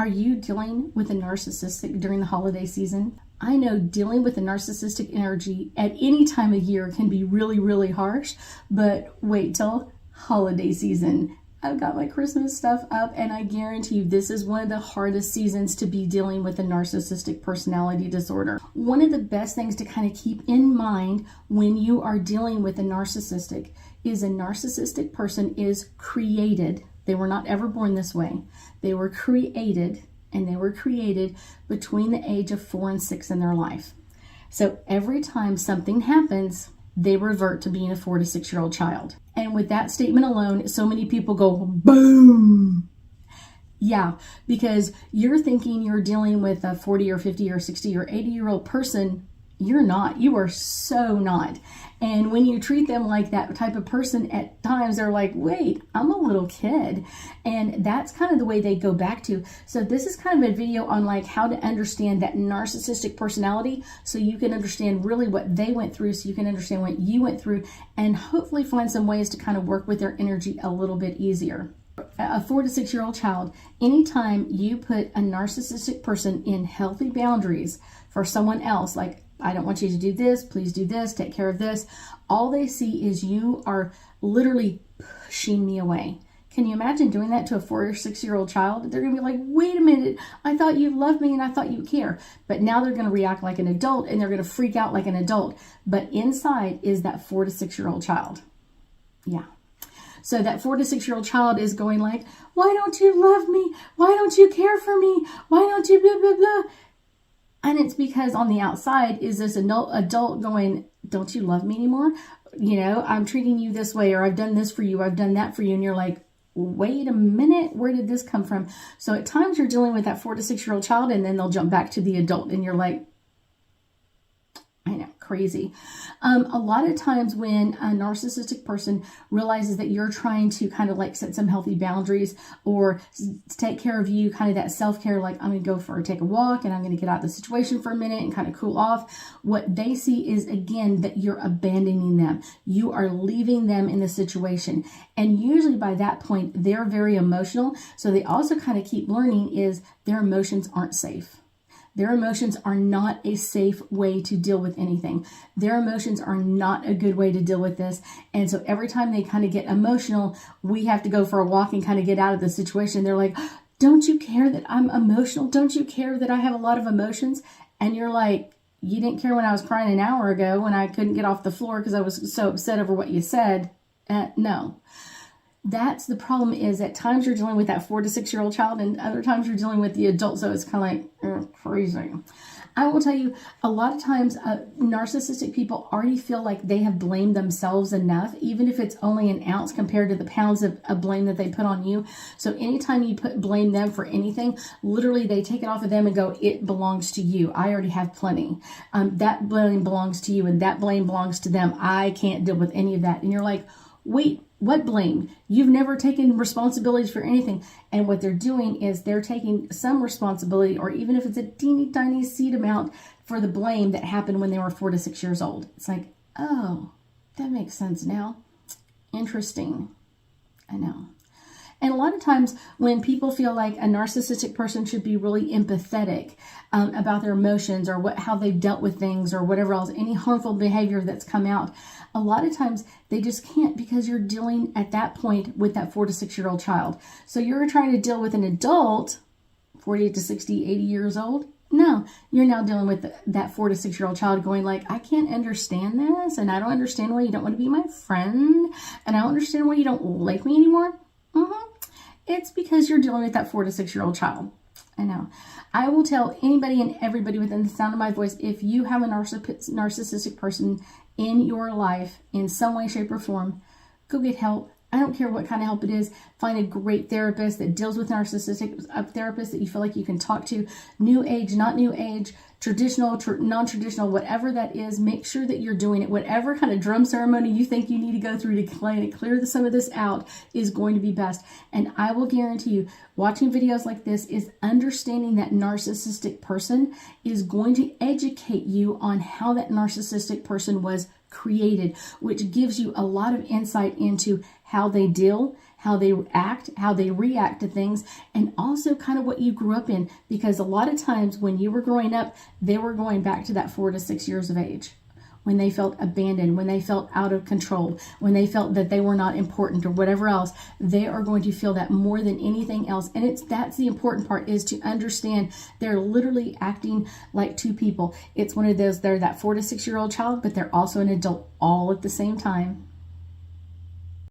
Are you dealing with a narcissistic during the holiday season? I know dealing with a narcissistic energy at any time of year can be really, really harsh, but wait till holiday season. I've got my Christmas stuff up, and I guarantee you this is one of the hardest seasons to be dealing with a narcissistic personality disorder. One of the best things to kind of keep in mind when you are dealing with a narcissistic person is created. They were not ever born this way. They were created, and they were created between the age of 4 and 6 in their life. So every time something happens, they revert to being a 4 to 6 year old child. And with that statement alone, so many people go, boom. Yeah, because you're thinking you're dealing with a 40 or 50 or 60 or 80-year-old person. You're not. You are so not. And when you treat them like that type of person, at times they're like, wait, I'm a little kid. And that's kind of the way they go back to. So this is kind of a video on like how to understand that narcissistic personality so you can understand really what they went through, so you can understand what you went through, and hopefully find some ways to kind of work with their energy a little bit easier. A 4 to 6 year old child, anytime you put a narcissistic person in healthy boundaries for someone else, like, I don't want you to do this, please do this, take care of this. All they see is you are literally pushing me away. Can you imagine doing that to a 4 or 6 year old child? They're going to be like, wait a minute, I thought you loved me and I thought you care. But now they're going to react like an adult and they're going to freak out like an adult. But inside is that 4 to 6 year old child. Yeah. So that 4 to 6 year old child is going like, why don't you love me? Why don't you care for me? Why don't you blah, blah, blah? And it's because on the outside is this adult going, don't you love me anymore? You know, I'm treating you this way, or I've done this for you, I've done that for you. And you're like, wait a minute, where did this come from? So at times you're dealing with that 4 to 6 year old child, and then they'll jump back to the adult and you're like, I know, crazy. A lot of times when a narcissistic person realizes that you're trying to kind of like set some healthy boundaries or take care of you, kind of that self-care, like I'm going to take a walk and I'm going to get out of the situation for a minute and kind of cool off. What they see is, again, that you're abandoning them. You are leaving them in the situation. And usually by that point, they're very emotional. So they also kind of keep learning is their emotions aren't safe. Their emotions are not a safe way to deal with anything. Their emotions are not a good way to deal with this. And so every time they kind of get emotional, we have to go for a walk and kind of get out of the situation. They're like, don't you care that I'm emotional? Don't you care that I have a lot of emotions? And you're like, you didn't care when I was crying an hour ago when I couldn't get off the floor because I was so upset over what you said. No. That's the problem, is at times you're dealing with that 4 to 6 year old child and other times you're dealing with the adult. So it's kind of like crazy. I will tell you, a lot of times narcissistic people already feel like they have blamed themselves enough, even if it's only an ounce compared to the pounds of blame that they put on you. So anytime you blame them for anything, literally they take it off of them and go, it belongs to you. I already have plenty. That blame belongs to you and that blame belongs to them. I can't deal with any of that. And you're like, wait, what blame? You've never taken responsibility for anything. And what they're doing is they're taking some responsibility, or even if it's a teeny tiny seed amount, for the blame that happened when they were 4 to 6 years old. It's like, oh, that makes sense now. Interesting. I know. And a lot of times when people feel like a narcissistic person should be really empathetic about their emotions or how they've dealt with things or whatever else, any harmful behavior that's come out, a lot of times they just can't, because you're dealing at that point with that 4 to 6 year old child. So you're trying to deal with an adult, 40 to 60, 80 years old. No, you're now dealing with that 4 to 6 year old child going like, I can't understand this. And I don't understand why you don't want to be my friend. And I don't understand why you don't like me anymore. It's because you're dealing with that 4 to 6 year old child. I know. I will tell anybody and everybody within the sound of my voice, if you have a narcissistic person in your life in some way, shape, or form, go get help. I don't care what kind of help it is. Find a great therapist that deals with narcissistic, a therapist that you feel like you can talk to. New age, not new age, traditional, non-traditional, whatever that is, make sure that you're doing it. Whatever kind of drum ceremony you think you need to go through to clear some of this out is going to be best. And I will guarantee you, watching videos like this is understanding that narcissistic person is going to educate you on how that narcissistic person was created, which gives you a lot of insight into how they deal, how they act, how they react to things, and also kind of what you grew up in. Because a lot of times when you were growing up, they were going back to that 4 to 6 years of age, when they felt abandoned, when they felt out of control, when they felt that they were not important or whatever else. They are going to feel that more than anything else. And that's the important part, is to understand they're literally acting like two people. It's one of those, they're that 4 to 6 year old child, but they're also an adult all at the same time.